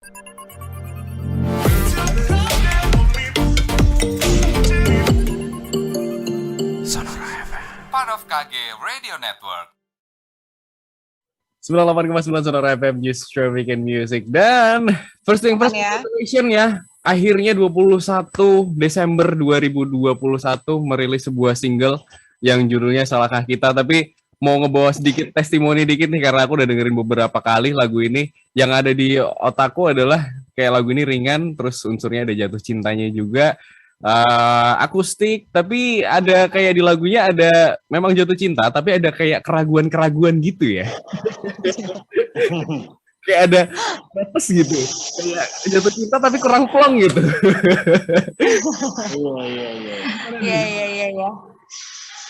Sonora FM, part of KG Radio Network. 98,9 Sonora FM News Traffic and Music. Dan first thing first information ya. Akhirnya 21 Desember 2021 merilis sebuah single yang judulnya Salahkah Kita. Tapi mau ngebawa sedikit testimoni dikit nih, karena aku udah dengerin beberapa kali lagu ini. Yang ada di otakku adalah kayak lagu ini ringan, terus unsurnya ada jatuh cintanya juga. Akustik, tapi ada kayak di lagunya ada memang jatuh cinta, tapi ada kayak keraguan-keraguan gitu ya. Kayak ada batas gitu, kayak jatuh cinta tapi kurang plong gitu. Iya.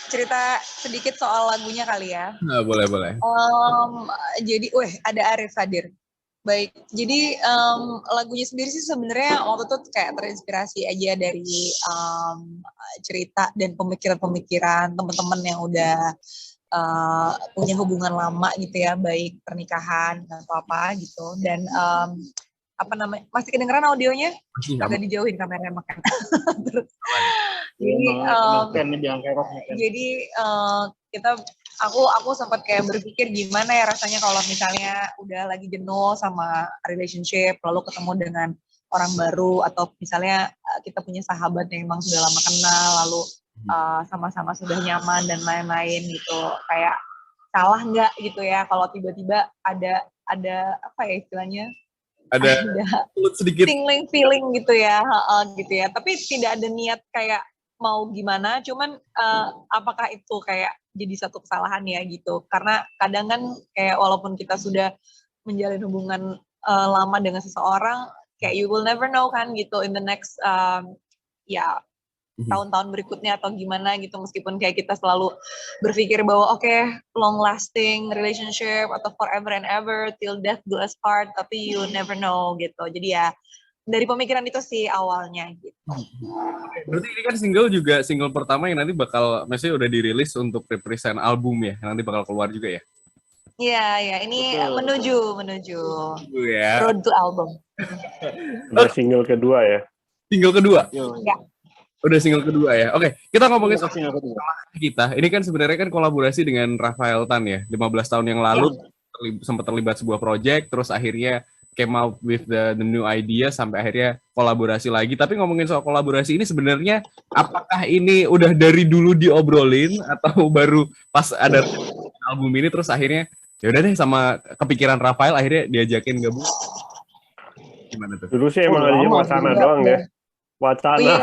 Cerita sedikit soal lagunya kali ya. Nah, boleh. Jadi, ada Arif hadir. Baik, jadi lagunya sendiri sih sebenarnya waktu itu kayak terinspirasi aja dari cerita dan pemikiran-pemikiran teman-teman yang udah punya hubungan lama gitu ya, baik pernikahan atau apa gitu. Dan masih kedengeran audionya? Agak dijauhin kameranya makan. Terus, jadi aku sempat kayak berpikir gimana ya rasanya kalau misalnya udah lagi jenuh sama relationship lalu ketemu dengan orang baru, atau misalnya kita punya sahabat yang emang sudah lama kenal lalu sama-sama sudah nyaman dan lain-lain gitu, kayak salah nggak gitu ya kalau tiba-tiba ada apa ya istilahnya, ada sedikit feeling gitu ya, tapi tidak ada niat kayak mau gimana, cuman apakah itu kayak jadi satu kesalahan ya gitu, karena kadang kan kayak walaupun kita sudah menjalin hubungan lama dengan seseorang, kayak you will never know kan gitu in the next tahun-tahun berikutnya atau gimana gitu, meskipun kayak kita selalu berpikir bahwa long lasting relationship atau forever and ever till death do us part, tapi you never know gitu. Jadi ya dari pemikiran itu sih awalnya gitu. Berarti ini kan single pertama yang nanti maksudnya udah dirilis untuk represent album ya, yang nanti bakal keluar juga ya? Iya, ini betul. menuju ya. Road to album. Udah single kedua ya? Single kedua? Ya. Udah single kedua ya? Oke, kita ngomongin soal single kedua. Ini kan sebenarnya kan kolaborasi dengan Rafael Tan ya, 15 tahun yang lalu sempat terlibat sebuah project, terus akhirnya came out with the new idea sampai akhirnya kolaborasi lagi. Tapi ngomongin soal kolaborasi ini sebenarnya apakah ini udah dari dulu diobrolin atau baru pas ada album ini terus akhirnya ya udah deh sama kepikiran Rafael akhirnya diajakin gabung? Gimana tuh? Dulu sih emang ada wacana doang ya. Wacana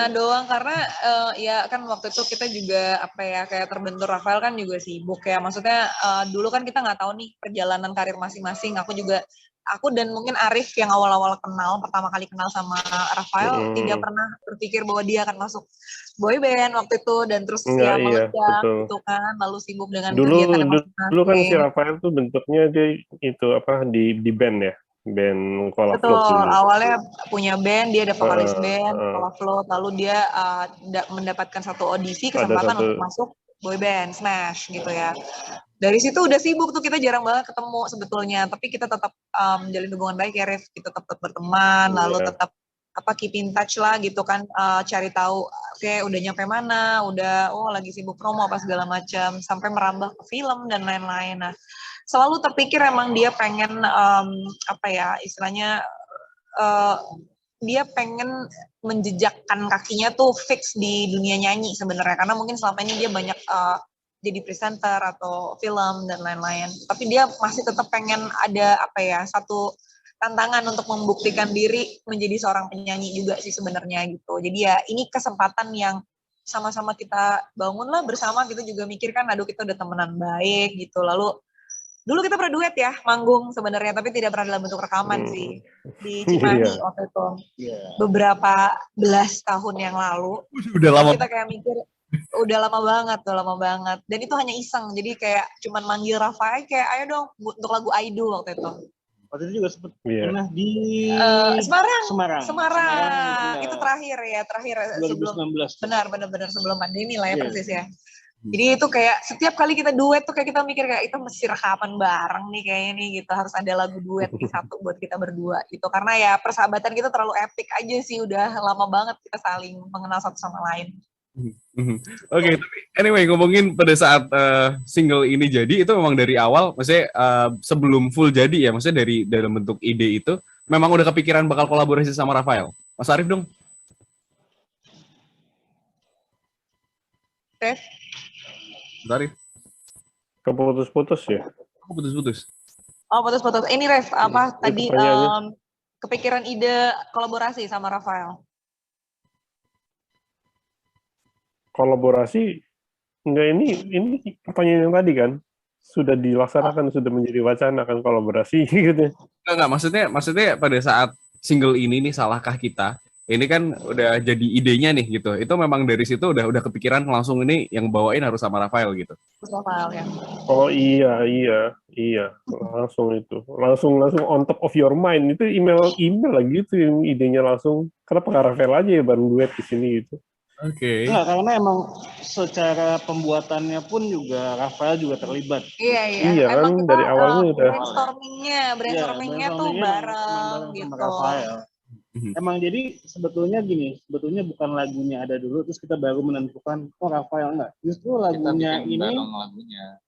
doang, karena ya kan waktu itu kita juga kayak terbentur, Rafael kan juga sibuk ya, maksudnya dulu kan kita nggak tahu nih perjalanan karir masing-masing. Aku dan mungkin Arif yang awal-awal pertama kali kenal sama Rafael tidak pernah berpikir bahwa dia akan masuk boy band waktu itu, dan terus meledak gitu kan, lalu sibuk dengan kegiatan masing-masing. Dulu kan si Rafael tuh bentuknya dia itu di band ya. Band Cola Float. Betul, awalnya punya band, dia ada vokalis band Cola Float, lalu dia mendapatkan satu audisi kesempatan untuk masuk boy band Smash gitu ya. Dari situ udah sibuk tuh, kita jarang banget ketemu sebetulnya, tapi kita tetap menjalin hubungan baik ya, Rif, kita tetap berteman, lalu tetap keep in touch lah gitu kan, cari tahu udah nyampe mana, udah lagi sibuk promo apa segala macam, sampai merambah ke film dan lain-lain. Nah, selalu terpikir emang dia pengen dia pengen menjejakkan kakinya tuh fix di dunia nyanyi sebenarnya, karena mungkin selama ini dia banyak jadi presenter atau film dan lain-lain, tapi dia masih tetap pengen ada satu tantangan untuk membuktikan diri menjadi seorang penyanyi juga sih sebenarnya gitu. Jadi ya ini kesempatan yang sama-sama kita bangun lah bersama, kita juga mikir kan, kita udah temenan baik gitu, lalu dulu kita pernah duet ya, manggung sebenarnya, tapi tidak pernah dalam bentuk rekaman sih, di Cimahi waktu itu, beberapa belas tahun yang lalu. Udah lama. Kita kayak mikir, udah lama banget, dan itu hanya iseng, jadi kayak cuman manggil Rafael kayak ayo dong untuk lagu Aidu waktu itu. Waktu itu juga sempat pernah di Semarang. Itu terakhir 2019. sebelum, benar sebelum pandemi lah ya, persis ya. Jadi itu kayak setiap kali kita duet tuh kayak kita mikir kayak itu mesti rekaman bareng nih kayaknya nih gitu. Harus ada lagu duet nih satu buat kita berdua gitu. Karena ya persahabatan kita terlalu epic aja sih. Udah lama banget kita saling mengenal satu sama lain. Oke, tapi anyway ngomongin pada saat single ini jadi itu memang dari awal, maksudnya sebelum full jadi ya, maksudnya dari dalam bentuk ide itu memang udah kepikiran bakal kolaborasi sama Rafael. Mas Arif dong. Oke. Mas Arif. Keputus-putus ya. Aku putus-putus. Oh putus-putus. Ini Ref, apa Itu tadi pertanyaannya. kepikiran ide kolaborasi sama Rafael? Kolaborasi enggak, ini pertanyaan yang tadi kan sudah dilaksanakan, sudah menjadi wacana kan kolaborasi gitu. Enggak, maksudnya pada saat single ini nih Salahkah Kita, ini kan udah jadi idenya nih gitu. Itu memang dari situ udah kepikiran langsung ini yang bawain harus sama Rafael gitu. Rafael ya. Oh iya, langsung on top of your mind, itu email lagi itu yang idenya langsung. Kenapa nggak Rafael aja ya bareng duet di sini gitu? Oke. Enggak, karena emang secara pembuatannya pun juga Rafael juga terlibat. Iya kan, emang kita dari awalnya udah. brainstormingnya tuh bareng sama gitu. Rafael. Emang jadi sebetulnya bukan lagunya ada dulu terus kita baru menentukan Rafael enggak. Justru lagunya ini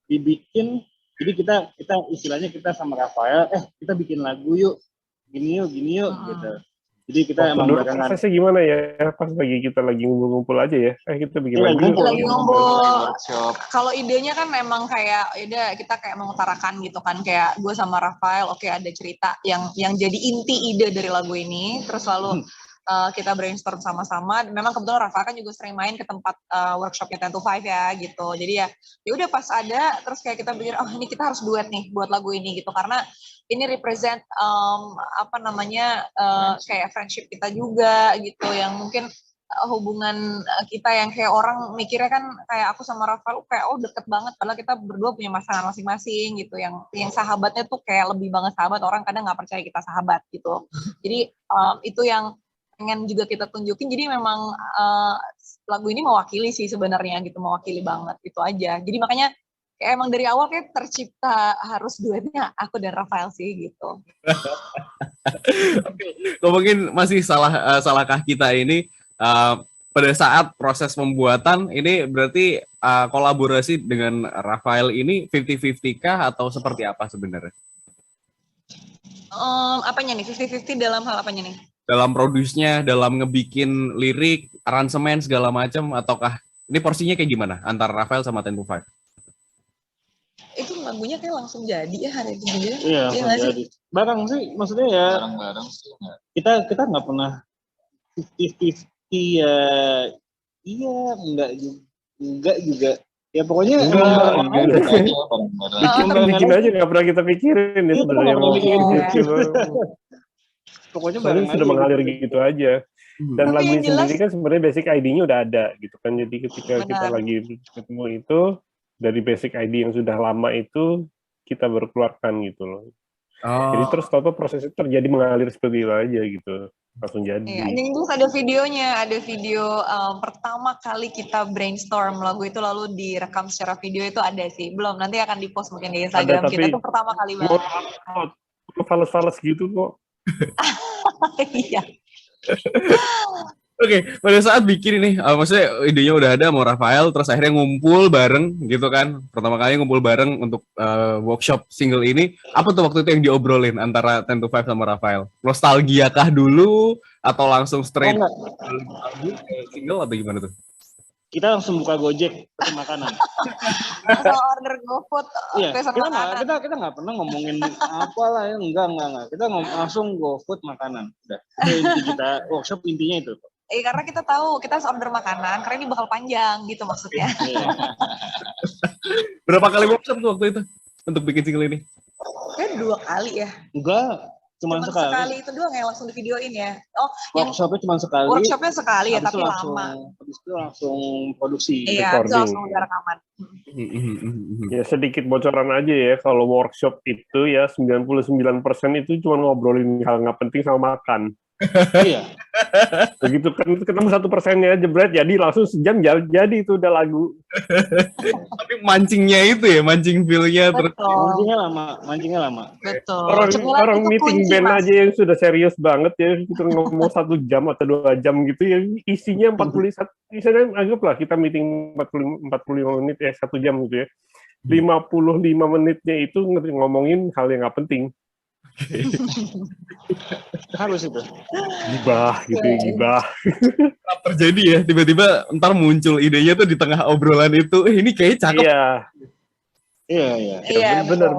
dibikin, jadi kita istilahnya kita sama Rafael kita bikin lagu yuk gini yuk gitu. Jadi kita emang dulu barengan. prosesnya gimana ya, pas kita lagi ngumpul-ngumpul aja ya, kita bikin lagu yuk. Lagi ngumpul. Kalau idenya kan memang kayak kita kayak mengutarakan gitu kan, kayak gue sama Rafael oke, ada cerita yang jadi inti ide dari lagu ini, terus lalu kita brainstorm sama-sama. Memang kebetulan Rafael kan juga sering main ke tempat workshopnya 10 to 5 ya gitu. Jadi ya udah pas ada terus kayak kita pikir ini kita harus duet nih buat lagu ini gitu, karena ini represent kayak friendship kita juga gitu, yang mungkin hubungan kita yang kayak orang mikirnya kan kayak aku sama Rafael kayak deket banget, padahal kita berdua punya masalah masing-masing gitu, yang sahabatnya tuh kayak lebih banget sahabat, orang kadang nggak percaya kita sahabat gitu. Jadi itu yang pengen juga kita tunjukin. Jadi memang lagu ini mewakili sih sebenarnya gitu, mewakili banget itu aja. Jadi makanya kayak emang dari awal kayak tercipta harus duetnya aku dan Rafael sih gitu. Ngomongin masih Salahkah Kita ini, pada saat proses pembuatan ini berarti kolaborasi dengan Rafael ini 50-50 kah atau seperti apa sebenarnya? Apanya nih 50-50 dalam hal apanya nih? Dalam produce-nya, dalam ngebikin lirik, aransemen segala macam, ataukah ini porsinya kayak gimana antara Rafael sama 10 to 5? Itu lagunya kayak langsung jadi ya hari itu juga. Iya, langsung jadi. Bareng sih, maksudnya ya. Bareng sih. Kita nggak pernah 50-50 ya. Iya, enggak juga. Ya pokoknya bikin aja nggak pernah kita pikirin ya sebenarnya mau pokoknya bareng sudah mengalir gitu aja. Dan lagu ini sendiri kan sebenarnya basic ID-nya udah ada gitu kan, jadi ketika kita lagi ketemu itu dari basic ID yang sudah lama itu kita baru keluarkan gitu loh. Jadi terus prosesnya terjadi mengalir seperti itu aja gitu, langsung jadi. Iya, yang terus ada videonya, ada video pertama kali kita brainstorm lagu itu lalu direkam secara video itu ada sih, belum, nanti akan dipost mungkin di Instagram kita, itu pertama kali banget. Fales-fales gitu kok. Iya. Oke, pada saat bikin ini, maksudnya idenya udah ada mau Rafael, terus akhirnya ngumpul bareng gitu kan, pertama kali ngumpul bareng untuk workshop single ini, apa tuh waktu itu yang diobrolin antara 10 to 5 sama Rafael? Nostalgia kah dulu, atau langsung straight single atau gimana tuh? Kita langsung buka Gojek pesen makanan. Langsung order GoFood pesen makanan. Kita nggak pernah ngomongin apalah ya, enggak. Kita langsung GoFood makanan. Udah. Itu inti kita workshop, intinya itu. Karena kita tahu kita harus order makanan karena ini bakal panjang gitu maksudnya. Berapa kali workshop tuh waktu itu untuk bikin single ini? Kan 2 kali ya. Enggak. Cuma sekali itu doang yang langsung di videoin ya. Workshopnya cuma sekali. Workshopnya sekali ya, tapi lama. Habis itu langsung produksi. Iya, itu langsung rekaman. Ya sedikit bocoran aja ya, kalau workshop itu ya 99% itu cuma ngobrolin hal nggak penting sama makan. Iya. Begitu kan ketemu 1%-nya jebret, jadi langsung sejam jadi itu udah lagu. Tapi mancingnya itu ya, mancing feel-nya terus. Betul. Mancingnya lama. Betul. Orang Cemilan itu meeting kunci, band Mas. aja yang sudah serius banget ya, kita ngomong 1 jam atau 2 jam gitu ya, isinya 41, misalnya anggaplah kita meeting 45 menit ya, 1 jam gitu ya. 55 menitnya itu ngomongin hal yang nggak penting. Harus itu. Gibah gitu ya, gibah. Terjadi ya, tiba-tiba ntar muncul idenya tuh di tengah obrolan itu, ini kayaknya cakep. Iya. Iya, Benar.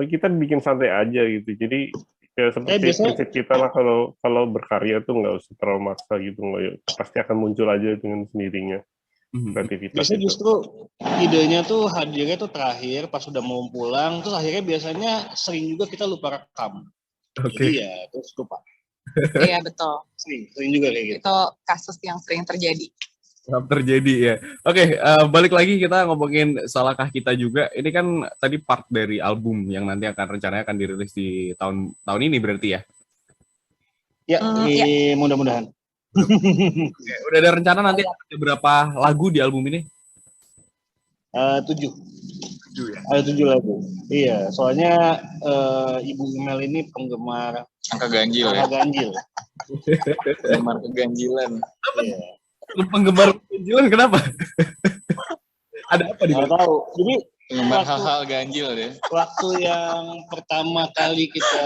Kita bikin santai aja gitu. Jadi ya seperti prinsip kita lah, kalau berkarya tuh nggak usah terlalu maksa gitu, pasti akan muncul aja dengan sendirinya kreativitas. Biasanya justru idenya tuh hadirnya tuh terakhir pas udah mau pulang, terus akhirnya biasanya sering juga kita lupa rekam. Jadi ya terus lupa. Iya, betul. Sering juga kayak gitu. Itu kasus yang sering terjadi. Terjadi ya. Oke, balik lagi kita ngomongin Salahkah Kita juga. Ini kan tadi part dari album yang nanti rencananya akan dirilis di tahun ini berarti ya? Ya, mudah-mudahan. Oke, udah ada rencana nanti ada berapa lagu di album ini? 7. Ya? Ada 7 lagu. Iya, soalnya Ibu Mel ini penggemar Angka ganjil ya. Penggemar keganjilan. Iya. Penggemar keganjilan kenapa? Ada apa di Nggak tahu. Jadi Penggemar hal-hal ganjil deh. waktu yang pertama kali kita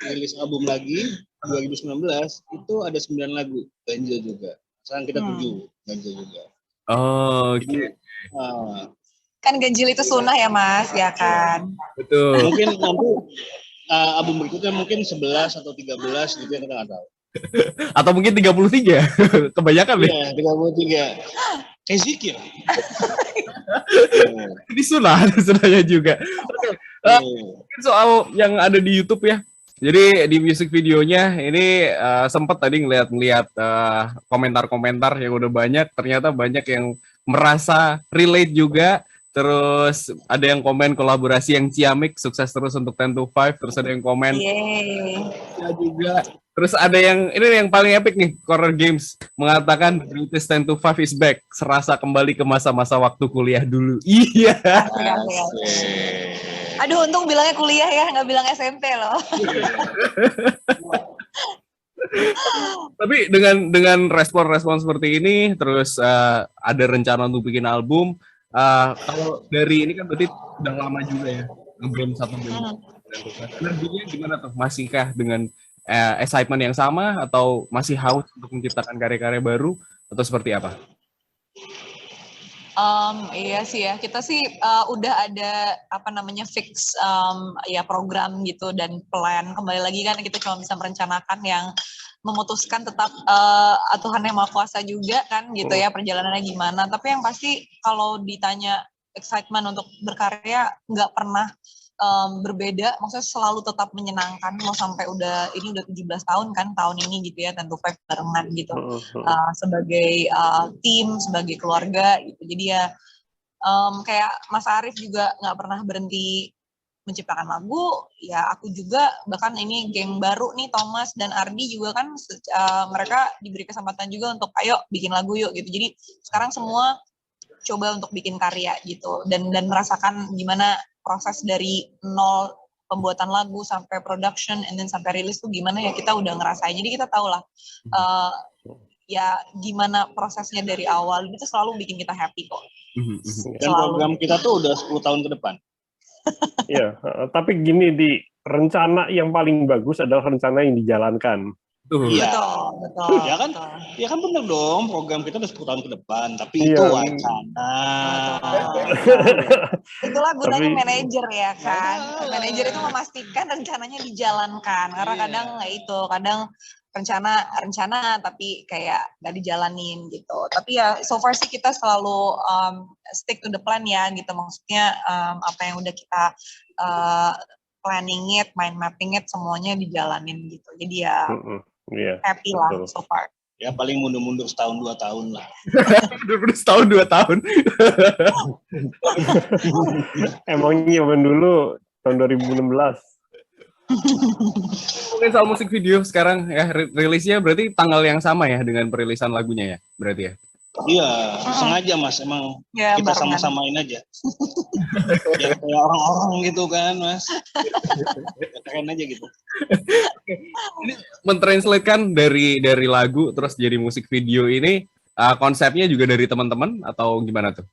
rilis album lagi 2019 itu ada 9 lagu ganjil juga. Sekarang kita 7 ganjil juga. Oh, oke. Kan ganjil itu sunnah ya, Mas, ya kan? Betul. Mungkin nanti album berikutnya mungkin 11 atau 13 gitu ya, kita nggak tahu. Atau mungkin 33. Kebanyakan nih. Iya, 33. Kayak zikir. Ini sunahnya juga. Oke. Mungkin soal yang ada di YouTube ya. Jadi di music videonya ini sempat tadi ngeliat komentar-komentar yang udah banyak. Ternyata banyak yang merasa relate juga. Terus ada yang komen kolaborasi yang ciamik, sukses terus untuk 10 to 5. Terus ada yang komen ya juga. Terus ada yang, ini yang paling epic nih, Corner Games mengatakan The Greatest 10 to 5 is back, serasa kembali ke masa-masa waktu kuliah dulu. Iya. Aduh, untung bilangnya kuliah ya, nggak bilang SMP loh. Tapi dengan respon-respon seperti ini, terus ada rencana untuk bikin album. Kalau dari ini kan berarti udah lama juga ya, nge-band 1 bulan. Energinya gimana tuh? Masihkah dengan excitement yang sama atau masih haus untuk menciptakan karya-karya baru atau seperti apa? Iya sih ya, kita sih udah ada fix ya program gitu dan plan. Kembali lagi kan kita cuma bisa merencanakan yang memutuskan tetap Tuhan yang Maha Kuasa juga kan gitu ya, perjalanannya gimana. Tapi yang pasti kalau ditanya excitement untuk berkarya nggak pernah berbeda, maksudnya selalu tetap menyenangkan. Mau sampai udah 17 tahun kan tahun ini gitu ya, tentu 5 barengan gitu sebagai tim, sebagai keluarga gitu. Jadi ya kayak Mas Arif juga nggak pernah berhenti menciptakan lagu, ya aku juga, bahkan ini geng baru nih, Thomas dan Ardi juga kan mereka diberi kesempatan juga untuk ayo bikin lagu yuk gitu. Jadi sekarang semua coba untuk bikin karya gitu dan merasakan gimana proses dari nol pembuatan lagu sampai production and then sampai rilis tuh gimana ya, kita udah ngerasain. Jadi kita tahu lah ya gimana prosesnya dari awal, itu selalu bikin kita happy kok. Dan program kita tuh udah 10 tahun ke depan. Iya, tapi gini, di rencana yang paling bagus adalah rencana yang dijalankan. Iya. Betul. Ya kan bener dong, program kita udah 10 tahun ke depan, tapi itu wacana. Itulah gunanya manajer ya kan. Manajer itu memastikan rencananya dijalankan. Karena kadang rencana tapi kayak nggak dijalanin gitu. Tapi ya so far sih kita selalu stick to the plan ya gitu. Maksudnya apa yang udah kita planning it, mind mapping it, semuanya dijalanin gitu. Jadi ya happy lah so far. Ya paling mundur-mundur setahun 2 tahun lah. Mundur setahun 2 tahun. Emangnya zaman dulu tahun 2016. Mungkin soal musik video sekarang ya rilisnya berarti tanggal yang sama ya dengan perilisan lagunya ya berarti ya. Iya, sengaja Mas, emang Ya, kita barengan. sama-samain aja. Ya kayak orang-orang gitu kan Mas. Ya, keren aja gitu. Mentranslatekan dari lagu terus jadi musik video ini konsepnya juga dari teman-teman atau gimana tuh?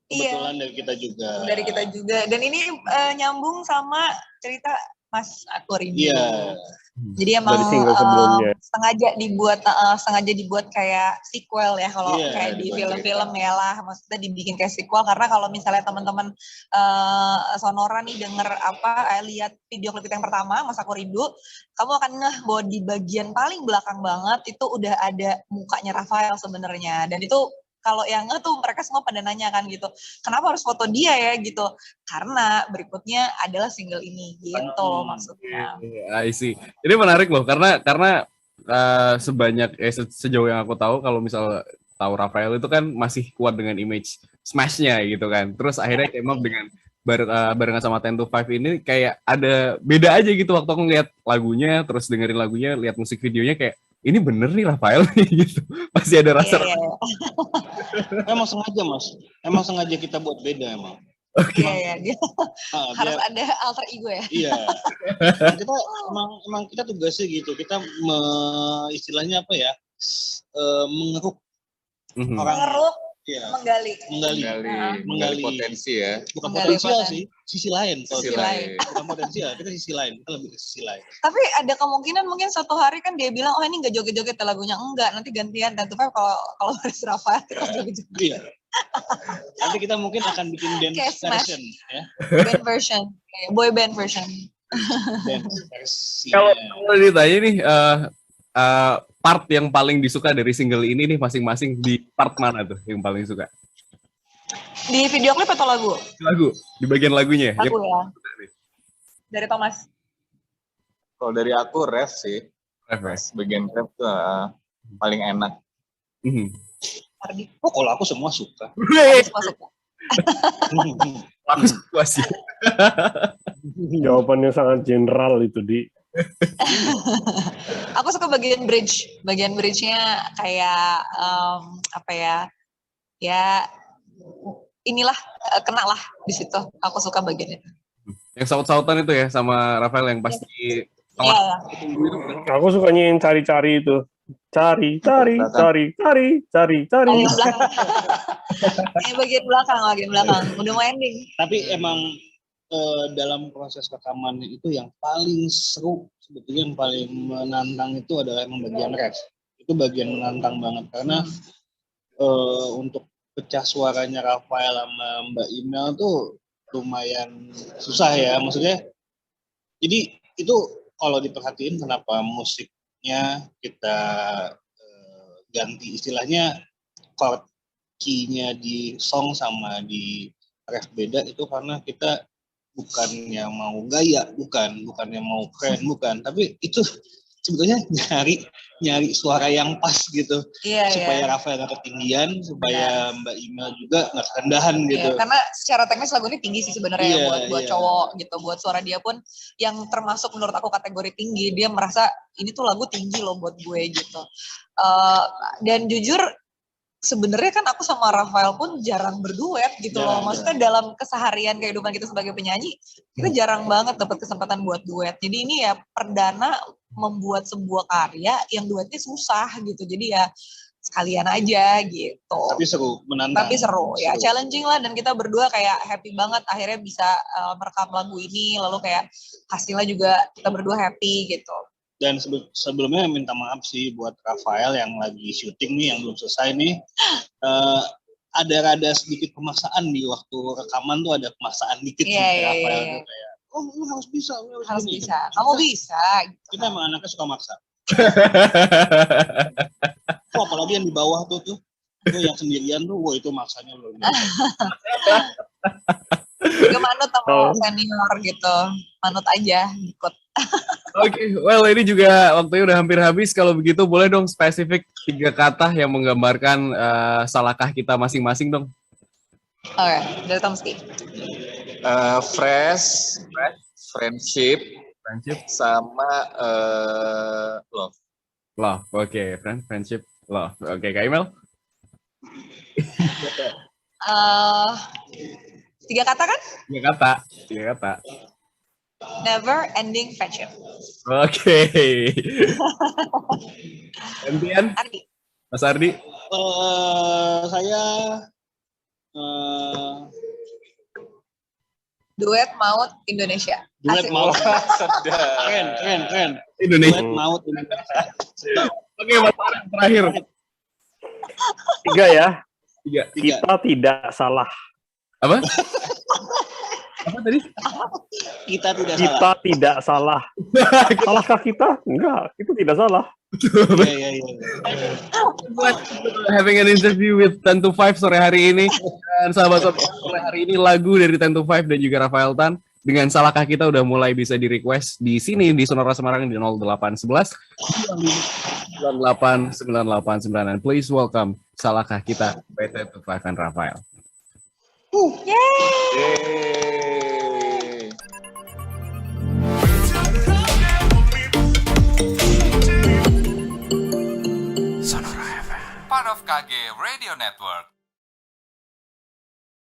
Kebetulan dari kita juga. Dari kita juga. Dan ini nyambung sama cerita Mas Aku Rindu. Iya. Jadi emang Dari single sebelumnya. sengaja dibuat kayak sequel ya kalau Iya, kayak di dibuat film-film ya lah, maksudnya dibikin kayak sequel karena kalau misalnya teman-teman Sonora nih denger lihat video klip yang pertama Mas Aku Rindu, kamu akan ngeh bahwa di bagian paling belakang banget itu udah ada mukanya Rafael sebenarnya, dan itu kalau yang tuh mereka semua pada nanya kan gitu, kenapa harus foto dia ya gitu, karena berikutnya adalah single ini gitu maksudnya. I see. Ini menarik loh karena sebanyak sejauh yang aku tahu kalau misal tahu Rafael itu kan masih kuat dengan image Smash-nya gitu kan. Terus akhirnya came up dengan barengan sama 10 to 5 ini kayak ada beda aja gitu waktu aku ngeliat lagunya, terus dengerin lagunya, lihat musik videonya kayak ini bener nih Rafael gitu. Masih ada rasa. Emang sengaja Mas. Emang sengaja kita buat beda emang. Iya, dia harus ada alter ego ya. Iya. Kita emang kita tugasnya gitu. Kita istilahnya apa ya? Mengeruk orang. Mengeruk, Iya. menggali potensi ya. Bukan Menggali potensial sih, sisi lain. Sisi lain. Bukan potensial, kita sisi lain. Kita lebih ke sisi lain. Tapi ada kemungkinan mungkin suatu hari kan dia bilang, oh ini nggak joget-joget ya lagunya, enggak, nanti gantian. Dan tuh kalau harus Rafael terus joget-joget. Iya. Nanti kita mungkin akan bikin dance version ya. Band version, boy band version. Dance versi. Kalau ditanya nih part yang paling disuka dari single ini nih masing-masing di part mana tuh yang paling suka? Di video klip atau lagu? Lagu, di bagian lagunya. Lagu ya. Dari Thomas. Kalau dari aku ref sih. Bagian ref tuh paling enak. Ardi. Oh, kalau aku semua suka. Semua suka. Aku suka sih. Jawabannya sangat general itu di. Aku suka bagian bridge. Bagian bridge-nya kayak apa ya? Ya inilah kena lah di situ. Aku suka bagian itu. Yang saut-sautan itu ya sama Rafael yang pasti Iya. Aku sukanya yang cari-cari itu. Cari. Bagian belakang. Udah mau ending. Tapi emang dalam proses rekaman itu yang paling seru, sebetulnya yang paling menantang itu adalah emang bagian ref. Itu bagian menantang banget karena untuk pecah suaranya Rafael sama Mbak Imel tuh lumayan susah ya, maksudnya. Jadi itu kalau diperhatiin kenapa musiknya kita ganti istilahnya chord key-nya di song sama di ref beda, itu karena kita bukan yang mau gaya, bukan yang mau keren, bukan, tapi itu sebetulnya nyari suara yang pas gitu, supaya Rafael nggak ketinggian, supaya Mbak Imel juga nggak kerendahan gitu. Karena secara teknis lagu ini tinggi sih sebenarnya buat cowok gitu, buat suara dia pun yang termasuk menurut aku kategori tinggi, dia merasa ini tuh lagu tinggi loh buat gue gitu. Dan jujur sebenarnya kan aku sama Rafael pun jarang berduet gitu loh. Maksudnya dalam keseharian kehidupan kita sebagai penyanyi, kita jarang banget dapat kesempatan buat duet. Jadi ini ya perdana membuat sebuah karya yang duetnya susah gitu. Jadi ya sekalian aja gitu. Tapi seru, menantang. Tapi seru ya, challenging lah, dan kita berdua kayak happy banget akhirnya bisa merekam lagu ini, lalu kayak hasilnya juga kita berdua happy gitu. Dan sebelumnya minta maaf sih buat Rafael yang lagi syuting nih, yang belum selesai nih. Ada rada sedikit pemaksaan di waktu rekaman tuh, ada pemaksaan dikit sih Rafael tuh kayak, oh lu harus bisa. Kamu bisa. Kita emang anaknya suka maksa. Oh, apalagi yang di bawah tuh yang sendirian tuh, wah itu maksanya loh. Juga manut sama senior gitu, manut aja ikut. Oke, well ini juga waktunya udah hampir habis. Kalau begitu boleh dong spesifik 3 kata yang menggambarkan salahkah kita masing-masing dong. Oke, dari Tomski. Fresh, friendship sama love. Love, oke. Friendship, love. Oke, Kak Imel? 3 kata kan? 3 kata. Never ending friendship. Oke. Gantian, Ardi. Mas Ardi? Saya Duet Maut Indonesia. duet Asik. maut. Sedap. Keren. Indonesia. Duet maut Indonesia. Oke, Mas Ardi, terakhir. 3 ya. 3. Kita tidak salah. Apa? Apa tadi? Kita tidak salah. Kita tidak salah. Salahkah kita? Enggak, itu tidak salah. Iya. Having an interview with 10 to 5 sore hari ini. Dan sahabat-sahabat sore hari ini lagu dari 10 to 5 dan juga Rafael Tan. Dengan Salahkah Kita udah mulai bisa di request di sini di Sonora Semarang di 0811 989899. And please welcome Salahkah Kita by 10 to 5 and Rafael. Yeay. Part of KG Radio Network.